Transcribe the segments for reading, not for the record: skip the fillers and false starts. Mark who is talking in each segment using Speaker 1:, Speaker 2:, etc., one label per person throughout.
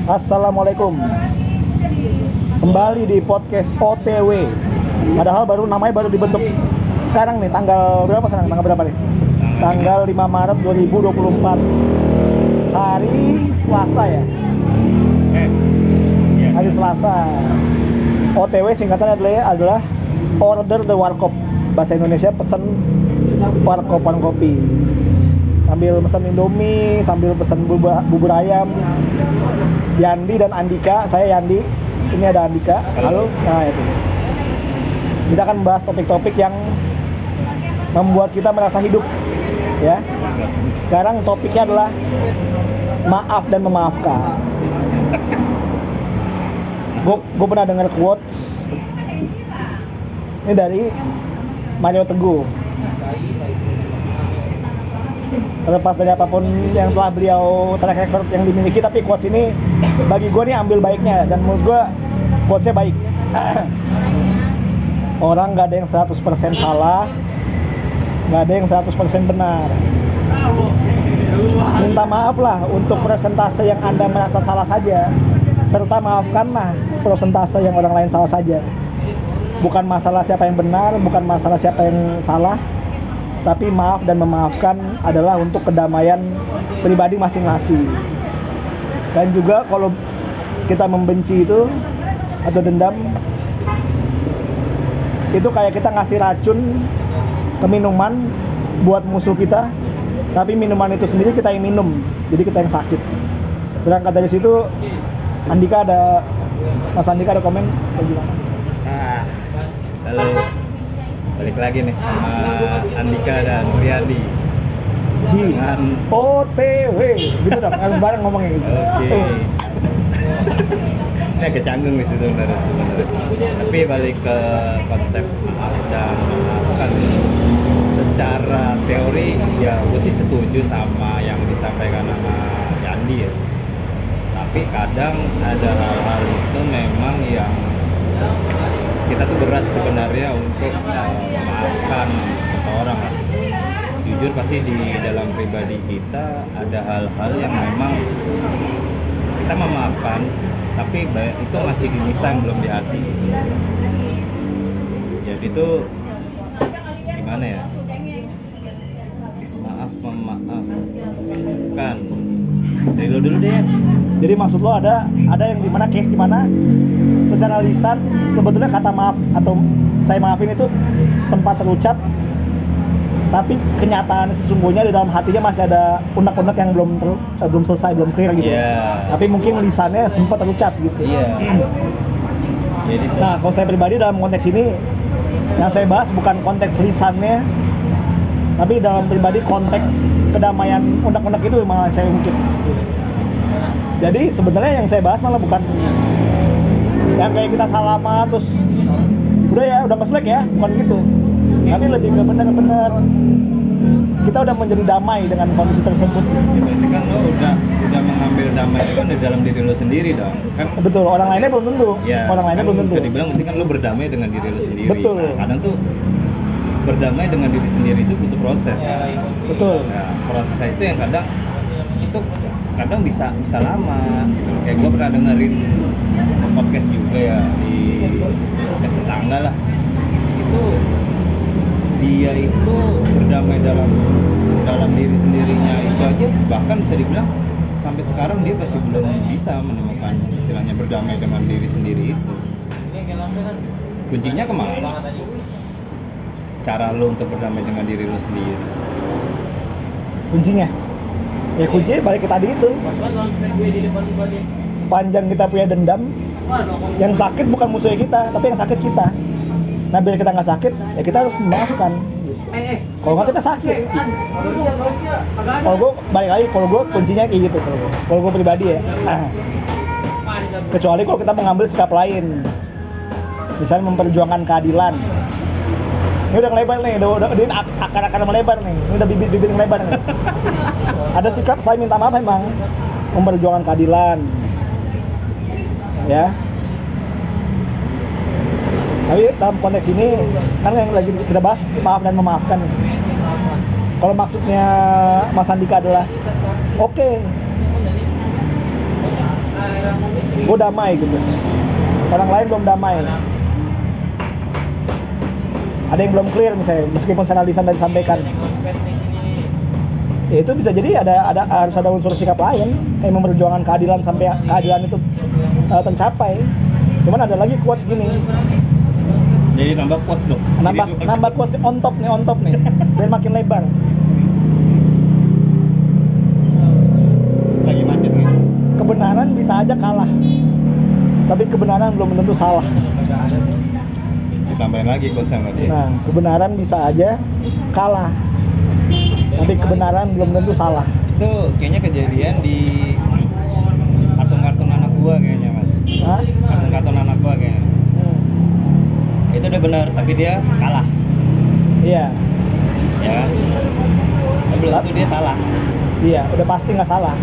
Speaker 1: Assalamualaikum. Kembali di podcast OTW. Padahal namanya baru dibentuk sekarang nih, tanggal berapa sekarang? Tanggal berapa nih? Tanggal 5 Maret 2024. Hari Selasa ya? Hari Selasa. OTW singkatannya adalah Order the Warkop. Bahasa Indonesia pesen warkopan kopi. Sambil pesen Indomie, sambil pesen bubur ayam. Yandi dan Andika, saya Yandi. Ini ada Andika. Halo. Nah, itu. Kita akan membahas topik-topik yang membuat kita merasa hidup, ya. Sekarang topiknya adalah maaf dan memaafkan. Gue pernah dengar quotes ini dari Mario Teguh. Terlepas dari apapun yang telah beliau track record yang dimiliki, tapi quotes ini bagi gue nih ambil baiknya, dan menurut gue quotesnya baik. Orang gak ada yang 100% salah, gak ada yang 100% benar. Minta maaf lah untuk persentase yang Anda merasa salah saja, serta maafkanlah persentase yang orang lain salah saja. Bukan masalah siapa yang benar, bukan masalah siapa yang salah, tapi maaf dan memaafkan adalah untuk kedamaian pribadi masing-masing. Dan juga kalau kita membenci itu atau dendam, itu kayak kita ngasih racun ke minuman buat musuh kita, tapi minuman itu sendiri kita yang minum, jadi kita yang sakit. Berangkat dari situ, Mas Andika ada komen atau gimana?
Speaker 2: Halo, balik lagi nih sama Andika dan Riyadi
Speaker 1: di OTW, gitu dong, harus bareng ngomongnya gitu.
Speaker 2: Oke. Ini agak canggung sih sebenarnya. Tapi balik ke konsep maaf dan memaafkan. Secara teori ya gue sih setuju sama yang disampaikan sama Yandi ya. Tapi kadang ada hal-hal itu memang yang kita tuh berat sebenarnya untuk memaafkan seseorang lah. Jujur pasti di dalam pribadi kita ada hal-hal yang memang kita memaafkan, tapi itu masih di lisan, belum di hati. Jadi itu gimana ya? Maaf memaafkan. Dari lo dulu deh.
Speaker 1: Jadi maksud lo ada yang dimana case dimana secara lisan sebetulnya kata maaf atau saya maafin itu sempat terucap, tapi kenyataan sesungguhnya di dalam hatinya masih ada unek-unek yang belum selesai, belum clear gitu.
Speaker 2: Yeah.
Speaker 1: Tapi mungkin lisannya sempat terucap gitu.
Speaker 2: Iya. Jadi
Speaker 1: Nah, kalau saya pribadi dalam konteks ini yang saya bahas bukan konteks lisannya, tapi dalam pribadi konteks kedamaian unek-unek itu malah saya ungkit. Jadi sebenarnya yang saya bahas malah bukan yang kayak kita salaman terus udah ya, udah nge-slack ya, bukan gitu. Tapi lebih ke benar-benar kita udah menjadi damai dengan kondisi tersebut.
Speaker 2: Ya, berarti kan lo udah mengambil damai itu kan di dalam diri lo sendiri dong. Kan
Speaker 1: Betul, orang lainnya belum tentu.
Speaker 2: Ya,
Speaker 1: Orang lainnya
Speaker 2: kan
Speaker 1: belum tentu.
Speaker 2: bisa dibilang berarti kan lo berdamai dengan diri lo sendiri.
Speaker 1: Betul.
Speaker 2: Nah, kadang tuh berdamai dengan diri sendiri itu butuh proses kan.
Speaker 1: Betul.
Speaker 2: Nah, prosesnya itu yang kadang bisa lama gitu. Kayak gue pernah dengerin podcast juga ya, di podcast tetangga lah. Itu dia itu berdamai dalam diri sendirinya itu aja, bahkan bisa dibilang sampai sekarang dia masih belum bisa menemukan istilahnya berdamai dengan diri sendiri itu. Kuncinya kemana? Cara lo untuk berdamai dengan diri lo sendiri.
Speaker 1: Kuncinya balik ke tadi itu. Sepanjang kita punya dendam, yang sakit bukan musuhnya kita, tapi yang sakit kita. Nah, biar kita nggak sakit, ya kita harus memaafkan. Kalau nggak kita sakit. Kalau gue balik lagi, kalau gue kuncinya kayak gitu. Kalau gue pribadi ya. Kecuali kalau kita mengambil sikap lain, misalnya memperjuangkan keadilan. Ini udah ngelebar nih, udah akar-akar melebar nih. Ini udah bibit ngelebar nih. Ada sikap saya minta maaf memang memperjuangkan keadilan. Ya. Tapi dalam konteks ini kan yang lagi kita bahas maaf dan memaafkan. Kalau maksudnya Mas Andika adalah oke, gue damai gitu. Orang lain belum damai. Ada yang belum clear misalnya, meskipun secara lisan dan disampaikan. Ya itu bisa jadi harus ada unsur sikap lain yang memperjuangkan keadilan sampai keadilan itu tercapai. Cuman ada lagi quotes gini.
Speaker 2: Jadi nambah quotes dong.
Speaker 1: Nambah quotes on top nih. Biar makin lebar.
Speaker 2: Lagi macet gitu.
Speaker 1: Kebenaran bisa aja kalah. Tapi kebenaran belum tentu salah.
Speaker 2: Ditambahin lagi quotes sama dia.
Speaker 1: Nah, kebenaran bisa aja kalah. Tapi kebenaran belum tentu salah.
Speaker 2: Itu kayaknya kejadian di kartun-kartun anak gua kayaknya, Mas.
Speaker 1: Hah?
Speaker 2: Kartun-kartun anak gua kayaknya. Itu udah benar, tapi dia kalah.
Speaker 1: Iya.
Speaker 2: Ya kan? Tapi belum tentu dia salah.
Speaker 1: Iya, udah pasti nggak salah.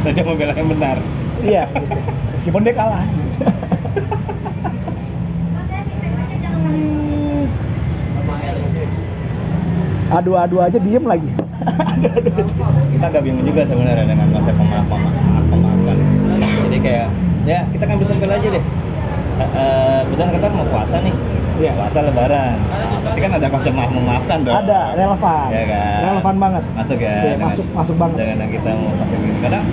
Speaker 2: Dia membela yang benar.
Speaker 1: Iya, gitu. Meskipun dia kalah. Adu-adu aja diem lagi.
Speaker 2: Kita agak bingung juga sebenarnya dengan konsep pemaafan. Jadi kayak ya kita ngambil sampel aja deh. Kebetulan kita mau puasa nih.
Speaker 1: Iya.
Speaker 2: Puasa lebaran. Nah, pasti kan ada konsep memaafkan dong.
Speaker 1: Ada, relevan.
Speaker 2: Ya kan?
Speaker 1: Relevan banget.
Speaker 2: Masuk ya.
Speaker 1: Iya, masuk banget.
Speaker 2: Dengan yang kita mau pakai gini. Kadang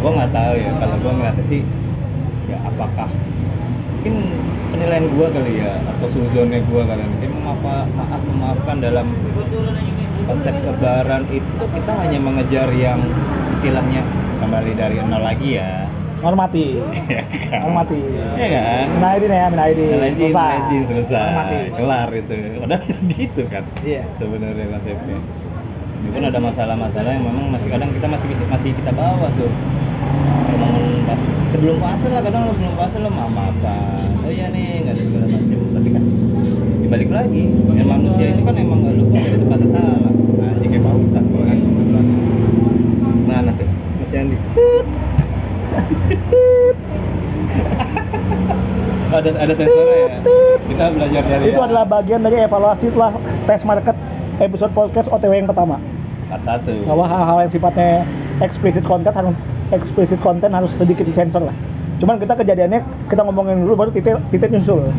Speaker 2: gua nggak tahu ya, kalau gua ngeliatnya sih ya apakah mungkin penilaian gua kali ya atau suzonnya gua kali ini memaafkan dalam konsep lebaran itu kita hanya mengejar yang istilahnya kembali dari nol lagi ya.
Speaker 1: Hormati. Hormati.
Speaker 2: Iya kan?
Speaker 1: Minaidin.
Speaker 2: Selesai.
Speaker 1: Hormati.
Speaker 2: Kelar itu. Udah gitu kan.
Speaker 1: Iya.
Speaker 2: Sebenarnya konsepnya. Mungkin ada masalah-masalah yang memang masih kadang kita masih kita bawa tuh. Momen pas sebelum puasa lah, kadang lo sebelum puasa lo maafkan. Oh iya nih, nggak ada segala macam. Tapi kan dibalik lagi, yang manusia itu kan emang nggak luput dari tempatnya salah. Nah, jika Pak Ustadz gua kan. Mana tuh? Mas Yandi. ada sensornya ya. Kita belajar dari
Speaker 1: Itu adalah bagian dari evaluasi setelah tes market episode podcast OTW yang pertama.
Speaker 2: part 1.
Speaker 1: Bahwa hal-hal yang sifatnya explicit content harus sedikit disensor lah. Cuman kita kejadiannya kita ngomongin dulu baru titik nyusul.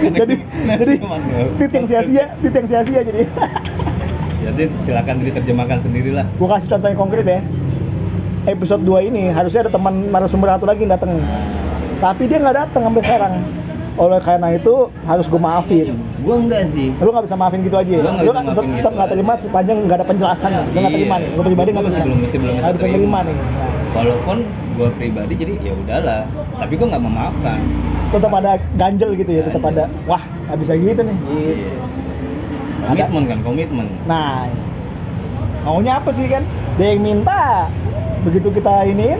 Speaker 1: jadi titik yang sia-sia jadi.
Speaker 2: Jadi silakan diterjemahkan sendirilah.
Speaker 1: Gua kasih contoh yang konkret ya. Episode 2 ini harusnya ada teman narasumber satu lagi yang datang. Tapi dia nggak datang sampai sekarang. Oleh karena itu harus gue maafin.
Speaker 2: Gua enggak sih.
Speaker 1: Lu nggak bisa maafin gitu aja.
Speaker 2: Gua nggak
Speaker 1: Lu
Speaker 2: bisa maafin
Speaker 1: tetap
Speaker 2: gitu.
Speaker 1: nggak terima sepanjang nggak ada penjelasan. Lu nggak terima nih. Lu pribadi nggak bisa.
Speaker 2: Masih belum
Speaker 1: Nggak bisa terima nih. Nah,
Speaker 2: Walaupun gua pribadi jadi ya udahlah. Tapi gua nggak memaafkan.
Speaker 1: tetap ada ganjel gitu ya. Tetap ada. Wah nggak bisa gitu nih. Gitu.
Speaker 2: Komitmen kan, komitmen.
Speaker 1: Nah, maunya apa sih kan? Dia yang minta. Begitu kita iniin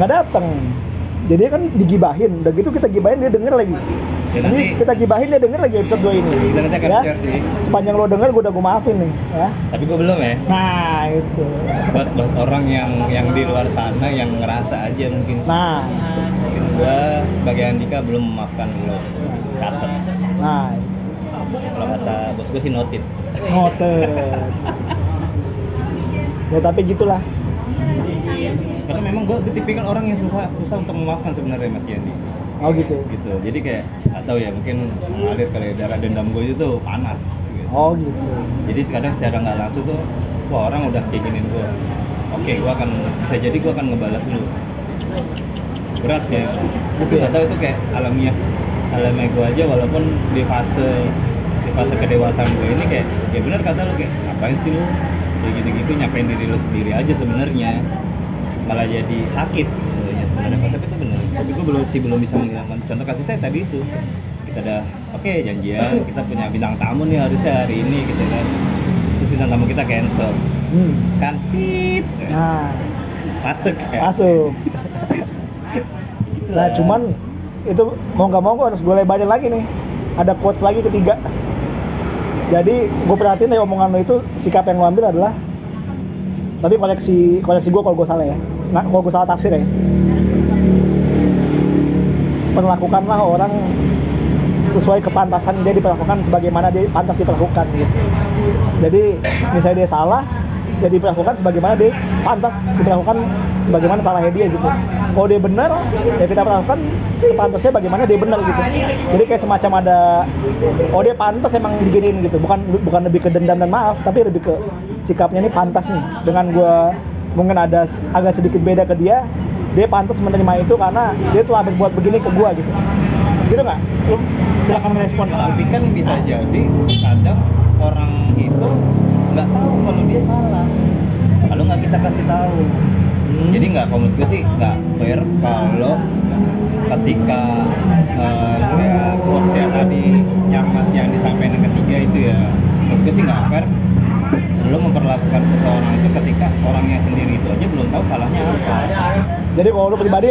Speaker 1: nggak datang. Jadi kan digibahin, udah gitu kita gibahin dia denger lagi.
Speaker 2: Ya,
Speaker 1: Nanti
Speaker 2: nanti
Speaker 1: kita gibahin dia denger lagi episode 2 ini.
Speaker 2: kita nanti akan
Speaker 1: Ya,
Speaker 2: share sih.
Speaker 1: sepanjang lo denger gue udah maafin nih, ya.
Speaker 2: Tapi gua belum ya.
Speaker 1: Nah itu.
Speaker 2: Buat orang yang di luar sana yang ngerasa aja mungkin.
Speaker 1: Nah,
Speaker 2: Mungkin gua sebagai Andika belum memaafkan lo. Catat.
Speaker 1: nah,
Speaker 2: Kalau kata bos gua sih noted.
Speaker 1: ngotot. Ya tapi gitulah.
Speaker 2: Karena memang gua tipikal orang yang susah untuk memaafkan sebenarnya Mas Yandi.
Speaker 1: Oh gitu.
Speaker 2: Gitu. Jadi kayak nggak tahu ya, mungkin mengalir kali darah dendam gue itu panas gitu.
Speaker 1: Oh gitu.
Speaker 2: Jadi kadang secara nggak langsung tuh, wah orang udah kayak giniin gue. Oke, gue akan bisa jadi gue akan ngebalas lu. Berat sih. Tapi nggak tahu itu kayak alamiah gue aja, walaupun di fase kedewasaan gue ini kayak ya benar kata lu, kayak ngapain sih lu kayak gitu-gitu, nyapain diri lu sendiri aja sebenarnya, malah jadi sakit gitu ya sebenarnya. Konsep itu benar, tapi gue belum bisa menghilangkan. Contoh kasus saya tadi itu, kita udah oke, janjian kita punya bintang tamu nih harusnya hari ini gitu kan, terus bintang tamu kita cancel kan, tit
Speaker 1: Nah,
Speaker 2: masuk ya?
Speaker 1: masuk. Nah cuman itu mau nggak mau gue harus gue lebarin lagi nih. Ada quotes lagi ketiga. Jadi gue perhatiin dari omongan lo itu, sikap yang lo ambil adalah, tapi koleksi gue kalau gue salah ya. Nah kalau gue salah tafsir ya, perlakukanlah orang sesuai kepantasan dia diperlakukan, sebagaimana dia pantas diperlakukan gitu. Jadi misalnya dia salah, jadi diperlakukan sebagaimana dia pantas diperlakukan sebagaimana salahnya dia gitu. Kalau dia benar, ya kita perlakukan sepantasnya bagaimana dia benar gitu. Jadi kayak semacam ada, oh dia pantas emang diginiin gitu, bukan lebih ke dendam dan maaf, tapi lebih ke sikapnya nih pantas nih. Dengan gue mungkin ada agak sedikit beda ke dia pantas menerima itu karena dia telah berbuat begini ke gue gitu. Gitu nggak? Lu silakan merespon.
Speaker 2: Tapi kan bisa jadi kadang orang itu nggak tahu kalau dia salah kalau nggak kita kasih tahu. Jadi nggak, kalau menurut gue sih nggak fair kalau ketika kayak quotes ya tadi yang disampaikan yang ketiga itu ya, menurut gue sih nggak fair lo memperlakukan seseorang itu ketika orangnya sendiri itu aja belum tahu salahnya apa.
Speaker 1: Jadi kalau lu pribadi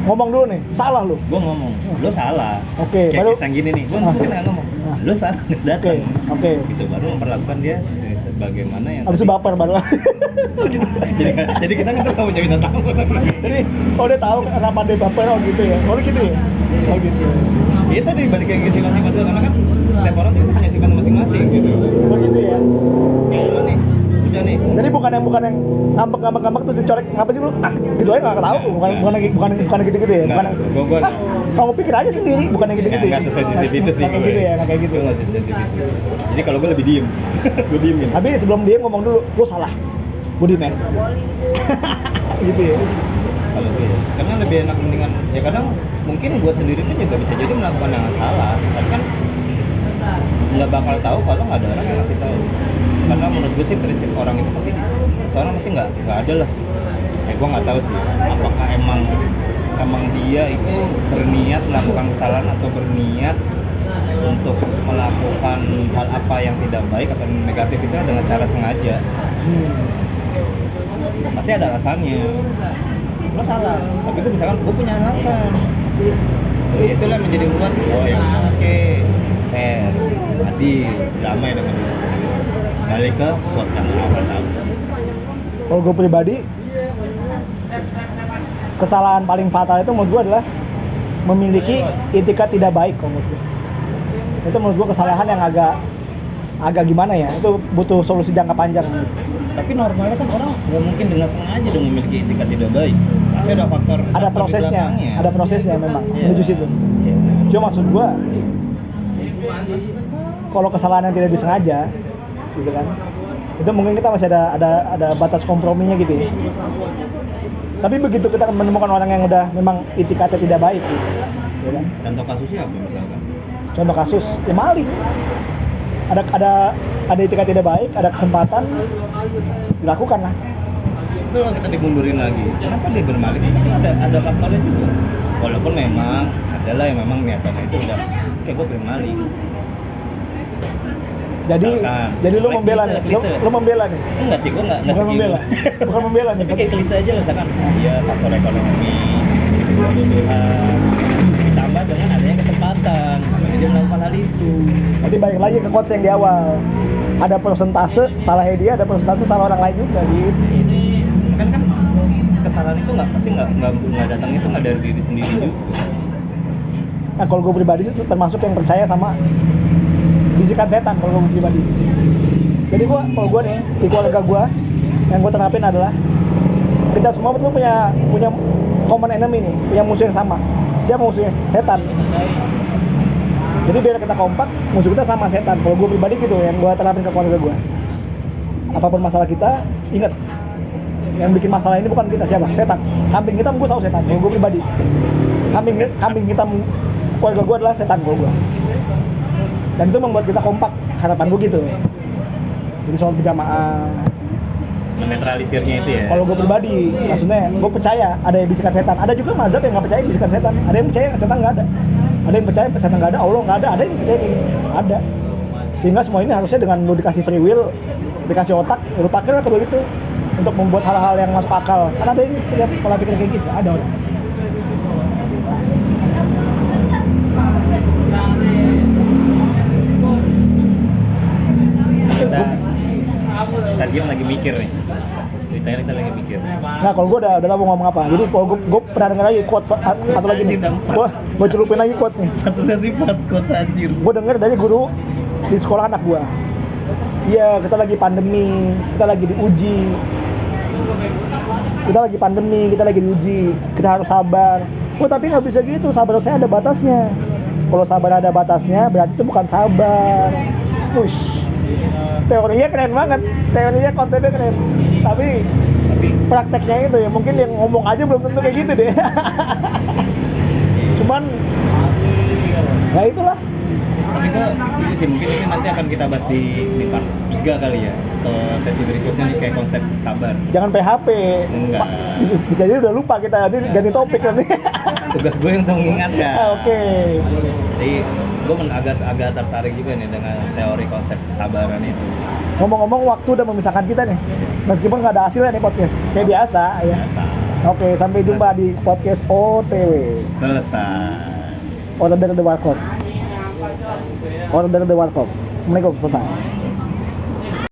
Speaker 1: ngomong dulu nih, salah lu.
Speaker 2: Gue ngomong, lo salah.
Speaker 1: Oke,
Speaker 2: kayak
Speaker 1: baru
Speaker 2: yang gini nih, gue mungkin nggak ngomong, lo salah nggak datang.
Speaker 1: Oke.
Speaker 2: Gitu baru memperlakukan dia sebagaimana yang.
Speaker 1: Abis itu baper baru.
Speaker 2: jadi kita nggak tahu punya bintang tamu.
Speaker 1: Jadi, oh dia tahu kenapa dia baper, oh gitu ya. Oh gitu ya. Oh gitu.
Speaker 2: Itu tadi balik lagi ke sifat-sifat itu, karena kan setiap orang tuh punya sifat masing-masing gitu.
Speaker 1: Oh gitu ya.
Speaker 2: Kayak lo nih, udah nih.
Speaker 1: Jadi bukan yang ngambek terus dicorek, ngapa sih lu? Gitu aja nggak tahu. Bukan gitu ya.
Speaker 2: Nggak, gua
Speaker 1: kamu pikir aja sendiri, bukan yang gitu-gitu.
Speaker 2: Nggak sesensitif itu sih.
Speaker 1: Kayak gitu ya, kayak gitu.
Speaker 2: Nggak sesensitif itu. Jadi kalau gue lebih diem, gue diemin.
Speaker 1: Tapi sebelum diem ngomong dulu, lu salah. Gue diem ya. Gitu ya.
Speaker 2: Kalau gue ya, karena lebih enak mendingan ya, kadang mungkin gue sendiri pun juga bisa jadi melakukan yang salah, tapi kan nggak bakal tahu kalau nggak ada orang yang ngasih tahu. Karena menurut gue sih prinsip orang itu pasti, seorang pasti nggak ada lah. Gue nggak tahu sih apakah emang dia itu berniat melakukan kesalahan atau berniat untuk melakukan hal apa yang tidak baik atau negatif itu dengan cara sengaja. Pasti ada alasannya. Lo salah, tapi itu misalkan gue punya alasan. Itulah yang menjadi buat ya oke, fair, adil, damai dengan diri sendiri. Balik ke quotes yang awal tadi.
Speaker 1: Kalau gue pribadi, kesalahan paling fatal itu menurut gue adalah memiliki etikat tidak baik. Kalau menurut gue itu menurut gue kesalahan yang agak gimana ya, itu butuh solusi jangka panjang.
Speaker 2: Tapi normalnya kan orang nggak mungkin dengan sengaja dong memiliki etikat tidak baik. Pasti ada faktor.
Speaker 1: Ada prosesnya memang menuju situ. Cuma maksud gue, kalau kesalahan yang tidak disengaja, gitu kan, itu mungkin kita masih ada batas komprominya gitu ya. Tapi begitu kita menemukan orang yang udah memang etikatnya tidak baik, gitu, ya kan?
Speaker 2: Contoh kasusnya apa misalkan?
Speaker 1: Contoh kasus, ya maling. Ada etikat tidak baik, ada kesempatan dilakukan lah.
Speaker 2: Itu kalau kita dimundurin lagi, kenapa dia bermaling? Pasti ada faktornya juga. Walaupun memang adalah yang memang niatannya itu udah kayak gue bermaling.
Speaker 1: Jadi lu membela nih. Lu membela nih.
Speaker 2: Enggak sih, gue enggak
Speaker 1: membela. Bukan membela nih.
Speaker 2: Tapi kayak klise aja misalkan ya faktor ekonomi, kebutuhan, ditambah dengan adanya kesempatan, makanya dia melakukan hal itu.
Speaker 1: Nanti balik lagi ke quotes yang di awal. Ada persentase salahnya dia, ada persentase salah orang lain juga gitu.
Speaker 2: Kan kesalahan itu nggak datang itu nggak dari diri sendiri juga.
Speaker 1: Nah kalau gue pribadi sih termasuk yang percaya sama bisikan setan kalau gue pribadi. Jadi kalau gue nih di keluarga gue yang gue terapin adalah kita semua betul punya common enemy nih, punya musuh yang sama. Siapa musuhnya? Setan. Jadi biar kita kompak, musuh kita sama setan. Kalau gue pribadi gitu, yang gue terapin ke keluarga gue. Apapun masalah kita, ingat yang bikin masalah ini bukan kita, siapa? Setan. Kambing hitam gue selalu setan. Kalau gue pribadi, kambing hitam keluarga gue adalah setan kalau gue. Dan itu membuat kita kompak, harapan gue gitu. Jadi sholat berjamaah,
Speaker 2: Menetralisirnya itu ya.
Speaker 1: kalau gue pribadi, maksudnya gue percaya ada bisikan setan. Ada juga mazhab yang nggak percaya bisikan setan. Ada yang percaya setan nggak ada. Ada yang percaya setan nggak ada, Allah nggak ada. Ada yang percaya kayak gitu. Ada. Sehingga semua ini harusnya dengan lu dikasih free will, dikasih otak, lu pakai lah kedua itu untuk membuat hal-hal yang masuk akal. Kan ada yang punya pola pikir kayak gitu. Ada orang.
Speaker 2: Tadi lagi mikir nih. Ceritanya kita lagi mikir.
Speaker 1: Nah kalau gue udah tahu mau ngomong apa. Jadi kalau gue pernah denger lagi quotes atau lagi nih. Gue celupin lagi quotes nih.
Speaker 2: Satu sesi 4 quotes anjir.
Speaker 1: Gue denger dari guru di sekolah anak gue. Iya, kita lagi pandemi, kita lagi diuji. Kita lagi pandemi, kita lagi diuji. Kita harus sabar. Oh, tapi nggak bisa gitu. Sabar saya ada batasnya. Kalau sabar ada batasnya, berarti itu bukan sabar. Push. Teorinya keren banget. Teorinya konsepnya keren. Tapi prakteknya itu ya mungkin yang ngomong aja belum tentu kayak gitu deh. Cuman ya itulah.
Speaker 2: Tapi gue setuju sih, mungkin ini nanti akan kita bahas di part 3 kali ya, atau sesi berikutnya nih, kayak konsep sabar.
Speaker 1: Jangan PHP.
Speaker 2: Enggak.
Speaker 1: Bisa jadi udah lupa kita, nanti ganti topik nanti.
Speaker 2: Tugas gue untuk mengingatkan.
Speaker 1: Oke.
Speaker 2: Jadi gue agak tertarik juga nih dengan teori konsep kesabaran itu.
Speaker 1: Ngomong-ngomong, waktu udah memisahkan kita nih. Meskipun nggak ada hasilnya nih podcast, kayak biasa ya.
Speaker 2: Biasa.
Speaker 1: Oke, sampai jumpa di podcast OTW.
Speaker 2: Selesai.
Speaker 1: Order the Warkop. Order the Warkop. Assalamualaikum, selesai.